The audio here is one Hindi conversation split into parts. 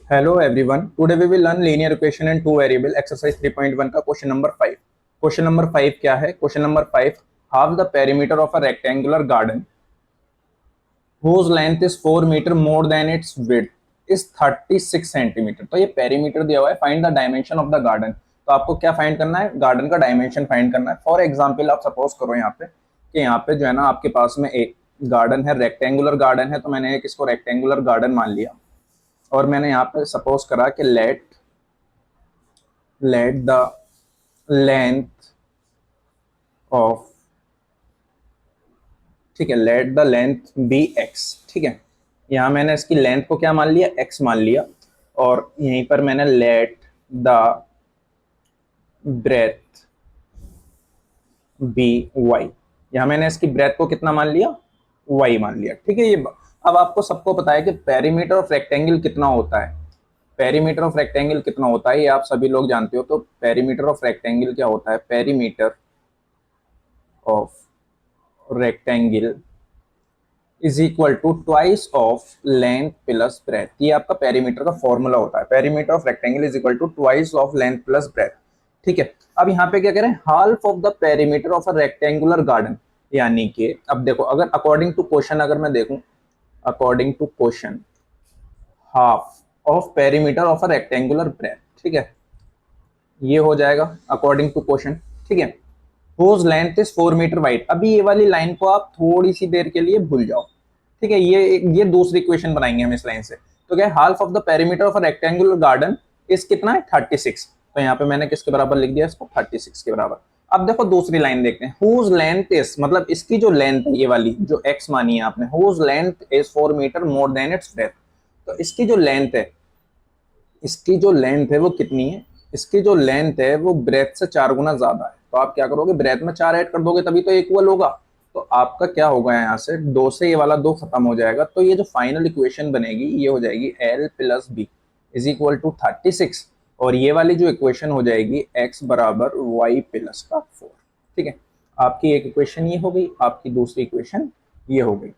Hello everyone. Today we will learn linear equation and two variable exercise 3.1 का क्वेश्चन नंबर 5. क्वेश्चन नंबर 5 क्या है? Question number 5, half the perimeter of a rectangular garden whose length is 4 meter more than its width is 36 centimetre. तो ये पेरीमीटर दिया हुआ है. Find the dimension of the garden. तो आपको क्या फाइंड करना है? गार्डन का डायमेंशन फाइंड करना है. फॉर एग्जांपल आप सपोज करो यहाँ पे कि यहाँ पे जो है ना आपके पास में एक गार्डन है, रेक्टेंगुलर गार्डन है. तो मैंने एक इसको रेक्टेंगुलर गार्डन मान लिया और मैंने यहाँ पे सपोज करा कि लेट द लेंथ ऑफ, ठीक है, let the length be x. ठीक है, यहाँ मैंने इसकी लेंथ को क्या मान लिया? एक्स मान लिया. और यहीं पर मैंने let the breadth be y, यहाँ मैंने इसकी ब्रेथ को कितना मान लिया? वाई मान लिया. ठीक है, ये अब आपको सबको पता है कि पेरीमीटर ऑफ रेक्टेंगल कितना होता है. पेरीमीटर ऑफ रेक्टेंगल कितना होता है ये आप सभी लोग जानते हो. तो पेरीमीटर ऑफ रेक्टेंगल क्या होता है? Perimeter of rectangle is equal to twice of length plus breadth. ये आपका पेरीमीटर का फॉर्मूला होता है. Perimeter of rectangle is equal to twice of length plus breadth. ठीक है, अब यहाँ पे क्या करें? Half of the perimeter of a rectangular garden. यानी कि अब देखो, अगर अकॉर्डिंग टू क्वेश्चन अगर मैं देखूं, according to question half of perimeter of a rectangular breadth. ठीक है, ये हो जाएगा अकॉर्डिंग टू क्वेश्चन. ठीक है, whose length is 4 metre wide. अभी ये वाली लाइन को आप थोड़ी सी देर के लिए भूल जाओ. ठीक है, ये दूसरी इक्वेशन बनाएंगे हम इस लाइन से. तो क्या है? Half of the perimeter of a rectangular garden इस कितना है? 36. तो यहाँ पे मैंने किसके बराबर लिख दिया इसको? 36 के बराबर. अब देखो दूसरी लाइन देखते हैं. whose length is, मतलब इसकी जो लेंथ है, ये वाली जो x मानी है आपने, whose length is 4 metre more than its breadth. तो इसकी जो लेंथ है, इसकी जो लेंथ है वो कितनी है? इसकी जो लेंथ है वो ब्रेथ से 4 गुना ज्यादा है. तो आप क्या करोगे? ब्रेथ में 4 ऐड कर दोगे तभी तो इक्वल होगा. तो आपका क्या होगा? यहाँ से 2 से ये वाला 2 खत्म हो जाएगा. तो ये जो फाइनल इक्वेशन बनेगी ये हो जाएगी L plus B is equal to 36. और ये वाली जो इक्वेशन हो जाएगी x बराबर y प्लस का 4. ठीक है, आपकी एक इक्वेशन ये हो गई, आपकी दूसरी इक्वेशन ये हो गई.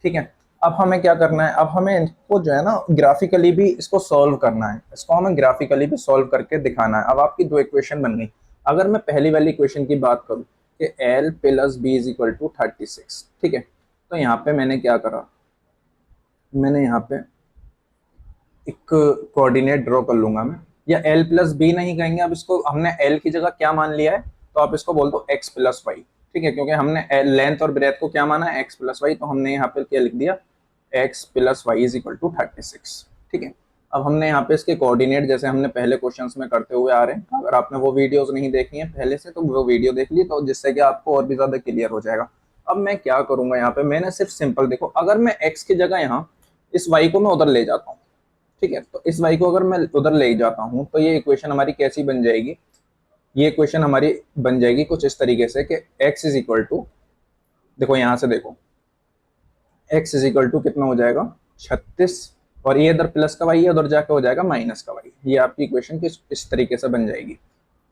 ठीक है, अब हमें क्या करना है? अब हमें इनको जो है ना ग्राफिकली भी इसको सॉल्व करना है. इसको हमें ग्राफिकली भी सॉल्व करके दिखाना है. अब आपकी दो इक्वेशन बन गई. अगर मैं पहली वाली इक्वेशन की बात करूं कि L plus B is equal to 36. ठीक है, तो यहाँ पे मैंने क्या करा? मैंने यहाँ पे एक कोऑर्डिनेट ड्रॉ कर लूंगा मैं, या L प्लस बी नहीं कहेंगे. अब इसको हमने L की जगह क्या मान लिया है? तो आप इसको बोल दो x प्लस वाई. ठीक है, क्योंकि हमने लेंथ और ब्रेथ को क्या माना है? x plus y. तो हमने यहाँ पे क्या लिख दिया? x plus y is equal to 36. ठीक है, अब हमने यहाँ पे इसके कोऑर्डिनेट जैसे हमने पहले क्वेश्चंस में करते हुए आ रहे हैं. अगर आपने वो वीडियोस नहीं देखी हैं पहले से तो वो वीडियो देख ली, तो जिससे कि आपको और भी ज्यादा क्लियर हो जाएगा. अब मैं क्या करूंगा यहाँ पे? मैंने सिर्फ सिंपल देखो, अगर मैं x की जगह यहाँ इस y को मैं उधर ले जाता हूँ. ठीक है, तो इस y को अगर मैं उधर ले जाता हूँ तो ये इक्वेशन हमारी कैसी बन जाएगी? ये इक्वेशन हमारी बन जाएगी कुछ इस तरीके से कि x इज इक्वल टू, देखो यहाँ से देखो, x इज इक्वल टू कितना हो जाएगा? 36. और ये इधर प्लस का y है, उधर जाके हो जाएगा माइनस का y. ये आपकी इक्वेशन इस तरीके से बन जाएगी.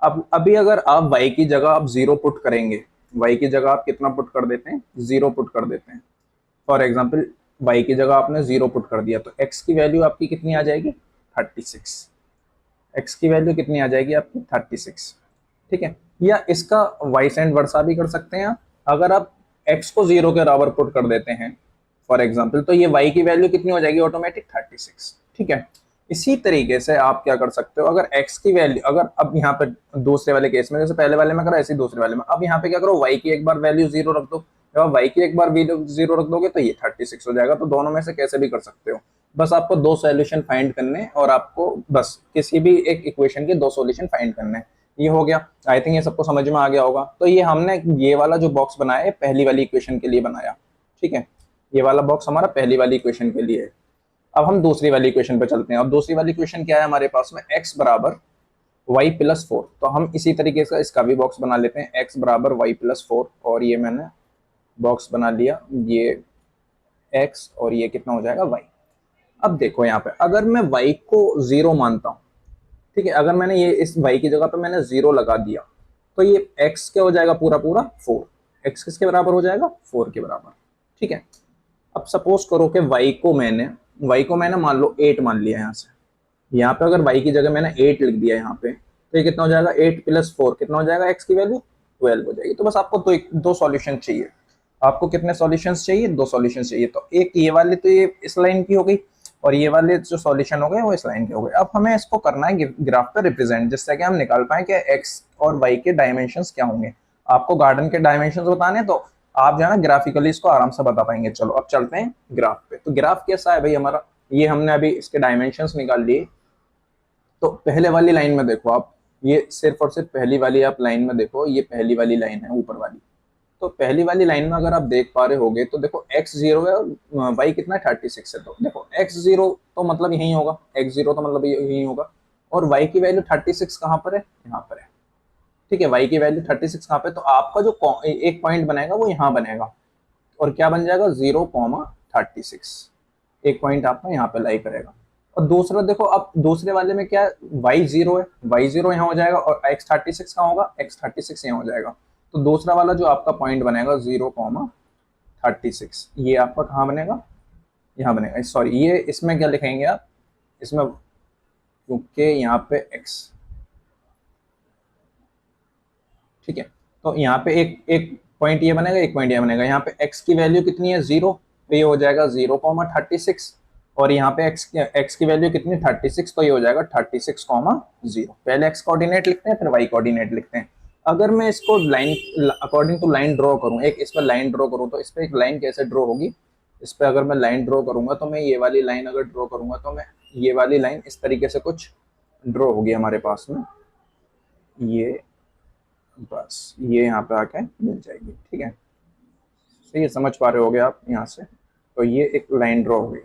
अब अभी अगर आप y की जगह आप 0 पुट करेंगे, y की जगह आप कितना पुट कर देते हैं? 0 पुट कर देते हैं. फॉर एग्जाम्पल y की जगह आपने 0 पुट कर दिया तो x की वैल्यू आपकी कितनी आ जाएगी? 36. x की वैल्यू कितनी आ जाएगी आपकी? 36. ठीक है, या इसका वाइस एंड वर्सा भी कर सकते हैं. अगर आप x को 0 के बराबर पुट कर देते हैं फॉर एग्जाम्पल, तो ये y की वैल्यू कितनी हो जाएगी? ऑटोमेटिक 36. ठीक है, इसी तरीके से आप क्या कर सकते हो? अगर x की वैल्यू, अगर अब यहाँ पे दूसरे वाले केस में जैसे पहले वाले में करा ऐसे ही दूसरे वाले में, अब यहाँ पे क्या करो? y की एक बार वैल्यू 0 रख दो. जब आप y की एक बार वैल्यू 0 रख दोगे तो ये 36 हो जाएगा. तो दोनों में से कैसे भी कर सकते हो. बस आपको दो सॉल्यूशन फाइंड करने और आपको बस किसी भी एक इक्वेशन के दो सॉल्यूशन फाइंड करने. ये हो गया. आई थिंक ये सबको समझ में आ गया होगा. तो ये हमने ये वाला जो बॉक्स बनाया है पहली वाली इक्वेशन के लिए बनाया. ठीक है, ये वाला बॉक्स हमारा पहली वाली इक्वेशन के लिए है. अब हम दूसरी वाली इक्वेशन पे चलते हैं. अब दूसरी वाली इक्वेशन क्या है हमारे पास में? x बराबर y प्लस 4. तो हम इसी तरीके से इसका भी बॉक्स बना लेते हैं. x बराबर y प्लस 4. और ये मैंने बॉक्स बना लिया, ये x और ये कितना हो जाएगा? y. अब देखो यहाँ पे अगर मैं y को 0 मानता हूँ, ठीक है, अगर मैंने ये इस y की जगह पे मैंने 0 लगा दिया तो ये x क्या हो जाएगा? पूरा पूरा 4. x किसके बराबर हो जाएगा? 4 के बराबर. ठीक है, अब सपोज करो कि y को मैंने मान लो 8 मान लिया यहाँ से. यहाँ पे अगर y की जगह मैंने 8 लिख दिया यहाँ पे, तो ये कितना हो जाएगा, 8 + 4 कितना हो जाएगा, x की वैल्यू 12 हो जाएगी। तो बस आपको दो सॉल्यूशन चाहिए। आपको कितने सॉल्यूशंस चाहिए, दो सॉल्यूशंस चाहिए। तो एक ये वाले तो ये इस लाइन की हो गई, और ये वाले जो सॉल्यूशन हो गए वो इस लाइन के हो गए। अब हमें इसको करना है ग्राफ पे रिप्रेजेंट, जिससे कि हम निकाल पाए कि x और y के डायमेंशंस क्या होंगे। आपको गार्डन के डायमेंशंस बताने, तो आप जो है ना ग्राफिकली इसको आराम से बता पाएंगे। चलो अब चलते हैं ग्राफ पे। तो ग्राफ कैसा है भाई हमारा, ये हमने अभी इसके डायमेंशंस निकाल लिए। तो पहले वाली लाइन में देखो आप, ये सिर्फ और सिर्फ पहली वाली आप लाइन में देखो, ये पहली वाली लाइन है ऊपर वाली। तो पहली वाली लाइन में अगर आप देख पा रहे होगे, तो देखो x0 है और y कितना है 36 है। तो देखो x0 तो मतलब यही होगा, x0 तो मतलब यही होगा, और y की वैल्यू 36 कहाँ पर है, यहाँ पर है। ठीक है, y की वैल्यू 36 कहाँ पे, तो आपका जो एक पॉइंट बनेगा वो यहाँ बनेगा, और क्या बन जाएगा 0,36, एक पॉइंट आपका यहाँ पे लाई करेगा। और दूसरा देखो, अब दूसरे वाले में क्या है, y0 है, y0 यहाँ हो जाएगा, और x36 कहाँ होगा, x36 यहाँ हो जाएगा। तो दूसरा वाला जो आपका पॉइंट बनेगा 0,36, ये आपका कहाँ बनेगा, यहाँ बनेगा। सॉरी, ये इसमें क्या लिखेंगे आप, इसमें क्योंकि यहाँ पे x, ठीक है, तो यहाँ पे एक एक पॉइंट ये बनेगा, एक पॉइंट ये बनेगा। यहाँ पे x की वैल्यू कितनी है 0, तो ये हो जाएगा 0,36, और यहाँ पे x की वैल्यू कितनी 36, तो ये हो जाएगा 36,0। पहले x कोऑर्डिनेट लिखते हैं, फिर y कोऑर्डिनेट लिखते हैं। अगर मैं इसको line according to line draw करूँ, एक इस पर लाइन ड्रॉ करूँ, तो इस पर एक लाइन कैसे ड्रॉ होगी, इस पर अगर मैं लाइन ड्रॉ करूंगा, तो मैं ये वाली लाइन अगर ड्रॉ करूंगा, तो मैं ये वाली लाइन इस तरीके से कुछ ड्रॉ होगी हमारे पास में, ये बस ये यहाँ पे आके मिल जाएगी। ठीक है, तो ये समझ पा रहे होगे आप यहाँ से, तो ये एक लाइन ड्रॉ हो गई।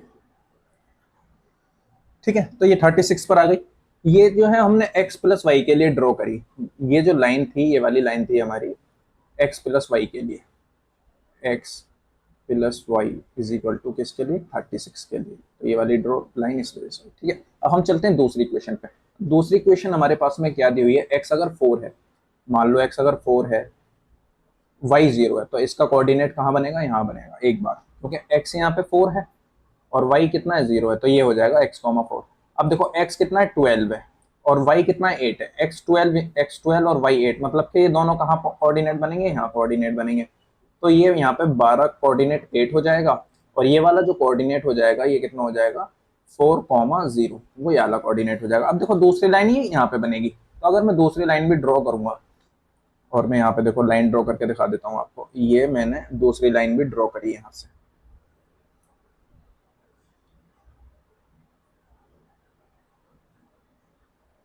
ठीक है, तो ये 36 पर आ गई। ये जो है हमने x + y के लिए ड्रॉ करी, ये जो लाइन थी, ये वाली लाइन थी हमारी x + y के लिए, x + y = किसके लिए, 36 के लिए। तो ये वाली ड्रॉ लाइन इस वजह से। ठीक है, अब हम चलते हैं दूसरी इक्वेशन पे। दूसरी इक्वेशन हमारे पास में क्या दी हुई है, x अगर 4 है, मान लो x अगर 4 है, y 0 है, तो इसका कोऑर्डिनेट कहाँ बनेगा, यहाँ बनेगा एक बार, क्योंकि x यहाँ पे 4 है और y कितना है 0 है, तो ये हो जाएगा x,4। अब देखो x कितना है 12 है, और y कितना है 8 है, x12 और y 8, मतलब कि ये दोनों कहाँ कोऑर्डिनेट बनेंगे, यहाँ कोऑर्डिनेट बनेंगे। तो ये यहाँ पे 12 कोऑर्डिनेट 8 हो जाएगा, और ये वाला जो कोऑर्डिनेट हो जाएगा ये कितना हो जाएगा 4,0, वो ये वाला कोऑर्डिनेट हो जाएगा। अब देखो दूसरी लाइन ये यहाँ पे बनेगी, तो अगर मैं दूसरी लाइन भी ड्रॉ करूंगा, और मैं यहाँ पे देखो लाइन ड्रॉ करके दिखा देता हूँ आपको, ये मैंने दूसरी लाइन भी ड्रॉ करी यहाँ से।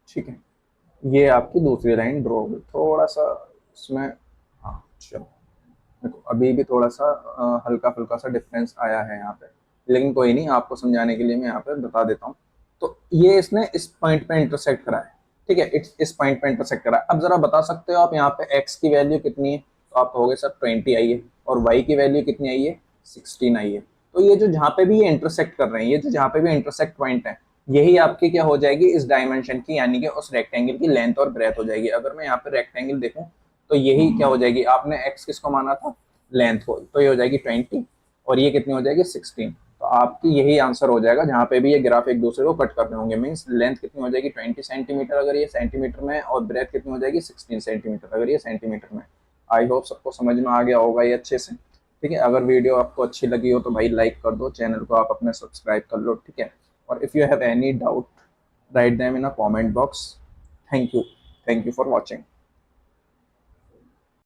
ठीक है, ये आपकी दूसरी लाइन ड्रॉ हो गई। थोड़ा सा इसमें, हाँ चलो, देखो अभी भी थोड़ा सा हल्का फुल्का सा डिफरेंस आया है यहाँ पे, लेकिन कोई नहीं, आपको समझाने के लिए मैं यहाँ पे बता देता हूँ। तो ये इसने इस पॉइंट पे इंटरसेक्ट करा है। ठीक है, इस पॉइंट पे इंटरसेक्ट करा है। अब जरा बता सकते हो आप यहाँ पे x की वैल्यू कितनी है, तो आप कहोगे सर 20 आई है, और y की वैल्यू कितनी आई है 16 आई है। तो ये जो जहाँ पे भी ये इंटरसेक्ट कर रहे हैं, ये जो जहाँ पे भी इंटरसेक्ट पॉइंट है, यही आपकी क्या हो जाएगी इस डायमेंशन की, यानी कि उस रेक्टेंगल की लेंथ और ब्रेथ हो जाएगी। अगर मैं यहाँ पे रेक्टेंगल देखूं, तो यही क्या हो जाएगी, आपने x किसको माना था, लेंथ को, तो ये हो जाएगी 20, और ये कितनी हो जाएगी 16। तो आपकी यही आंसर हो जाएगा जहाँ पे भी ये ग्राफ एक दूसरे को कट कर रहे होंगे। मीन्स लेंथ कितनी हो जाएगी 20 सेंटीमीटर अगर ये सेंटीमीटर में, और ब्रेथ कितनी हो जाएगी 16 सेंटीमीटर अगर ये सेंटीमीटर में। आई होप सबको समझ में आ गया होगा ये अच्छे से। ठीक है, अगर वीडियो आपको अच्छी लगी हो तो भाई लाइक कर दो, चैनल को आप अपने सब्सक्राइब कर लो। ठीक है, और if you have any doubt, write them in a comment box. Thank you for watching.